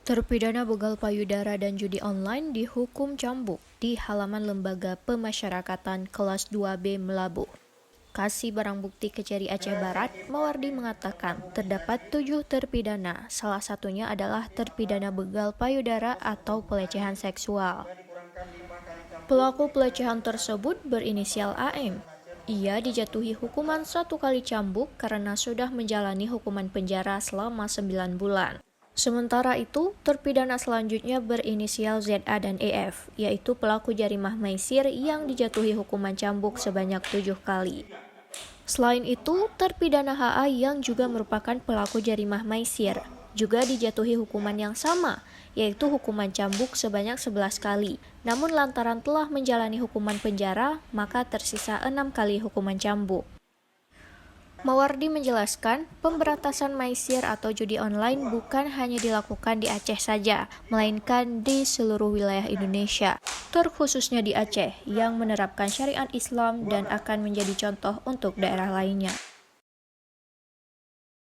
Terpidana begal payudara dan judi online dihukum cambuk di halaman Lembaga Pemasyarakatan Kelas 2B Melabu. Kasih Barang Bukti Kejari Aceh Barat, Mawardi mengatakan terdapat 7 terpidana, salah satunya adalah terpidana begal payudara atau pelecehan seksual. Pelaku pelecehan tersebut berinisial AM. Ia dijatuhi hukuman 1 kali cambuk karena sudah menjalani hukuman penjara selama 9 bulan. Sementara itu, terpidana selanjutnya berinisial ZA dan EF, yaitu pelaku jarimah maisir yang dijatuhi hukuman cambuk sebanyak 7 kali. Selain itu, terpidana HA yang juga merupakan pelaku jarimah maisir juga dijatuhi hukuman yang sama, yaitu hukuman cambuk sebanyak 11 kali. Namun lantaran telah menjalani hukuman penjara, maka tersisa 6 kali hukuman cambuk. Mawardi menjelaskan, pemberantasan maisir atau judi online bukan hanya dilakukan di Aceh saja, melainkan di seluruh wilayah Indonesia, terkhususnya di Aceh yang menerapkan syariat Islam dan akan menjadi contoh untuk daerah lainnya.